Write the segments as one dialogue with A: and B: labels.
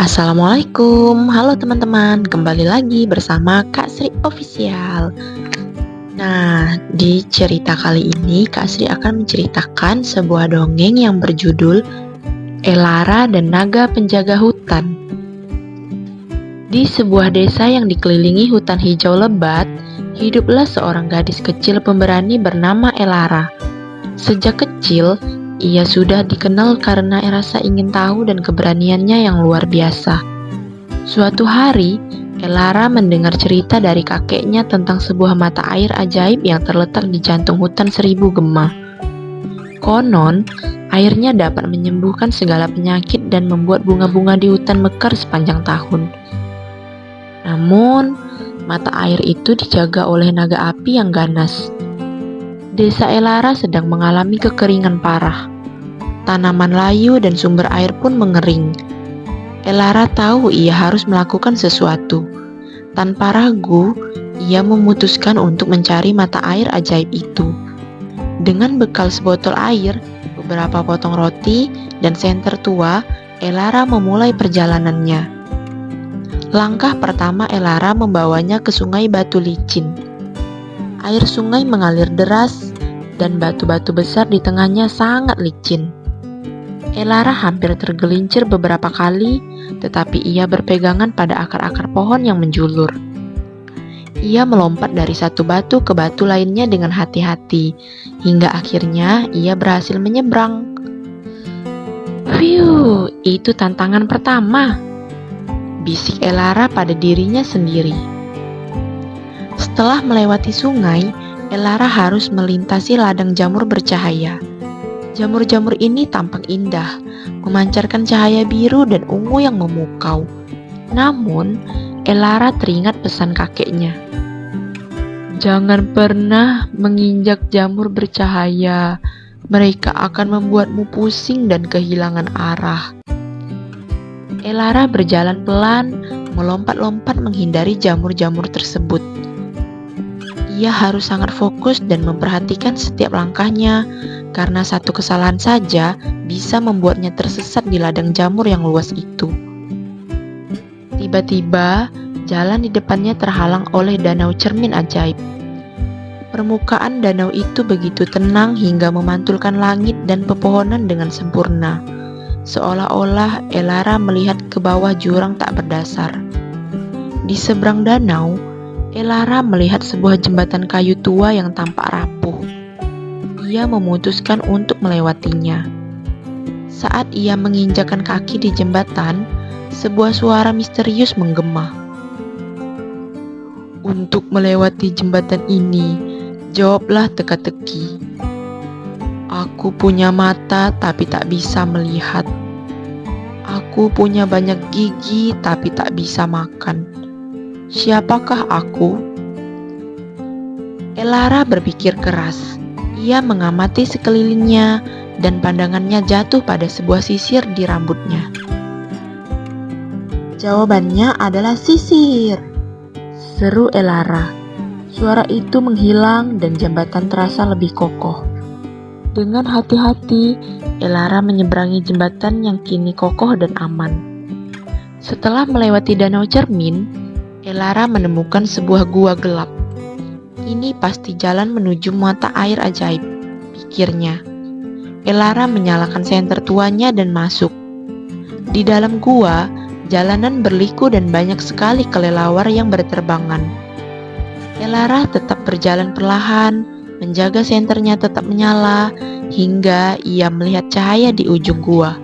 A: Assalamualaikum, halo teman-teman, kembali lagi bersama Kak Sri Official. Nah, di cerita kali ini Kak Sri akan menceritakan sebuah dongeng yang berjudul Elara dan Naga Penjaga Hutan. Di sebuah desa yang dikelilingi hutan hijau lebat, hiduplah seorang gadis kecil pemberani bernama Elara. Sejak kecil, ia sudah dikenal karena rasa ingin tahu dan keberaniannya yang luar biasa. Suatu hari, Elara mendengar cerita dari kakeknya tentang sebuah mata air ajaib yang terletak di jantung hutan seribu gema. Konon, airnya dapat menyembuhkan segala penyakit dan membuat bunga-bunga di hutan mekar sepanjang tahun. Namun, mata air itu dijaga oleh naga api yang ganas. Desa Elara sedang mengalami kekeringan parah. Tanaman layu dan sumber air pun mengering. Elara tahu ia harus melakukan sesuatu. Tanpa ragu, ia memutuskan untuk mencari mata air ajaib itu. Dengan bekal sebotol air, beberapa potong roti, dan senter tua, Elara memulai perjalanannya. Langkah pertama Elara membawanya ke sungai batu licin. Air sungai mengalir deras, dan batu-batu besar di tengahnya sangat licin. Elara hampir tergelincir beberapa kali, tetapi ia berpegangan pada akar-akar pohon yang menjulur. Ia melompat dari satu batu ke batu lainnya dengan hati-hati, hingga akhirnya ia berhasil menyeberang. "Fiu, itu tantangan pertama," bisik Elara pada dirinya sendiri. Setelah melewati sungai, Elara harus melintasi ladang jamur bercahaya. Jamur-jamur ini tampak indah, memancarkan cahaya biru dan ungu yang memukau. Namun, Elara teringat pesan kakeknya. "Jangan pernah menginjak jamur bercahaya, mereka akan membuatmu pusing dan kehilangan arah." Elara berjalan pelan, melompat-lompat menghindari jamur-jamur tersebut. Ia harus sangat fokus dan memperhatikan setiap langkahnya, karena satu kesalahan saja bisa membuatnya tersesat di ladang jamur yang luas itu. Tiba-tiba, jalan di depannya terhalang oleh danau cermin ajaib. Permukaan danau itu begitu tenang hingga memantulkan langit dan pepohonan dengan sempurna, seolah-olah Elara melihat ke bawah jurang tak berdasar. Di seberang danau, Elara melihat sebuah jembatan kayu tua yang tampak rapuh. Ia memutuskan untuk melewatinya. Saat ia menginjakkan kaki di jembatan, sebuah suara misterius menggema. "Untuk melewati jembatan ini, jawablah teka-teki. Aku punya mata tapi tak bisa melihat. Aku punya banyak gigi tapi tak bisa makan. Siapakah aku?" Elara berpikir keras. Ia mengamati sekelilingnya dan pandangannya jatuh pada sebuah sisir di rambutnya. "Jawabannya adalah sisir," seru Elara. Suara itu menghilang dan jembatan terasa lebih kokoh. Dengan hati-hati, Elara menyeberangi jembatan yang kini kokoh dan aman. Setelah melewati danau cermin, Elara menemukan sebuah gua gelap. "Ini pasti jalan menuju mata air ajaib," pikirnya. Elara menyalakan senter tuanya dan masuk. Di dalam gua, jalanan berliku dan banyak sekali kelelawar yang berterbangan. Elara tetap berjalan perlahan, menjaga senternya tetap menyala, hingga ia melihat cahaya di ujung gua.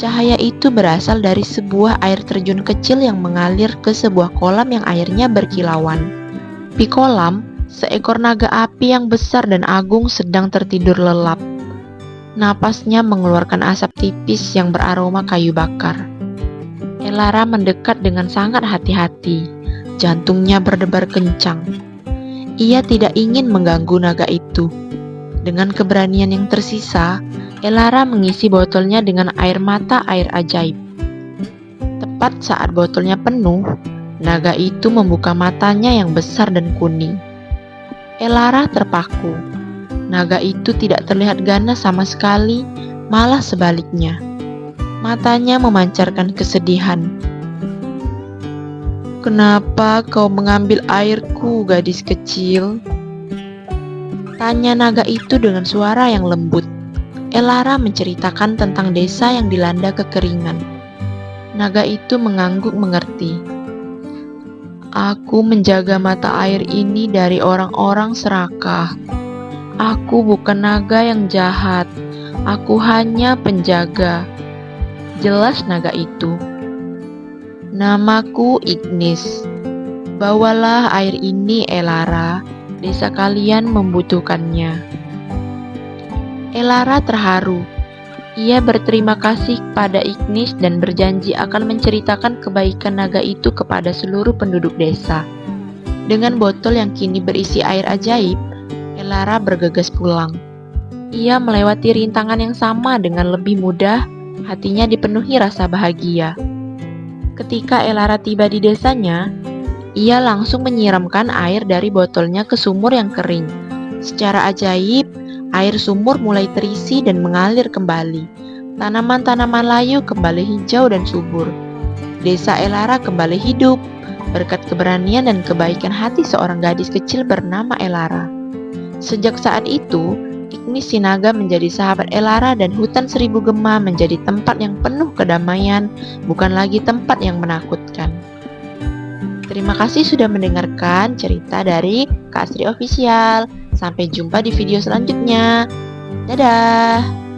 A: Cahaya itu berasal dari sebuah air terjun kecil yang mengalir ke sebuah kolam yang airnya berkilauan. Di kolam, seekor naga api yang besar dan agung sedang tertidur lelap. Napasnya mengeluarkan asap tipis yang beraroma kayu bakar. Elara mendekat dengan sangat hati-hati. Jantungnya berdebar kencang. Ia tidak ingin mengganggu naga itu. Dengan keberanian yang tersisa, Elara mengisi botolnya dengan air mata air ajaib. Tepat saat botolnya penuh, naga itu membuka matanya yang besar dan kuning. Elara terpaku. Naga itu tidak terlihat ganas sama sekali, malah sebaliknya. Matanya memancarkan kesedihan. "Kenapa kau mengambil airku, gadis kecil?" tanya naga itu dengan suara yang lembut. Elara menceritakan tentang desa yang dilanda kekeringan. Naga itu mengangguk mengerti. "Aku menjaga mata air ini dari orang-orang serakah. Aku bukan naga yang jahat. Aku hanya penjaga," jelas naga itu. "Namaku Ignis. Bawalah air ini, Elara. Desa kalian membutuhkannya." Elara terharu. Ia berterima kasih kepada Ignis dan berjanji akan menceritakan kebaikan naga itu kepada seluruh penduduk desa. Dengan botol yang kini berisi air ajaib, Elara bergegas pulang. Ia melewati rintangan yang sama dengan lebih mudah, hatinya dipenuhi rasa bahagia. Ketika Elara tiba di desanya, ia langsung menyiramkan air dari botolnya ke sumur yang kering. Secara ajaib, air sumur mulai terisi dan mengalir kembali. Tanaman-tanaman layu kembali hijau dan subur. Desa Elara kembali hidup, berkat keberanian dan kebaikan hati seorang gadis kecil bernama Elara. Sejak saat itu, Ignis si naga menjadi sahabat Elara dan hutan seribu gema menjadi tempat yang penuh kedamaian, bukan lagi tempat yang menakutkan. Terima kasih sudah mendengarkan cerita dari Kak Astri Official. Sampai jumpa di video selanjutnya. Dadah!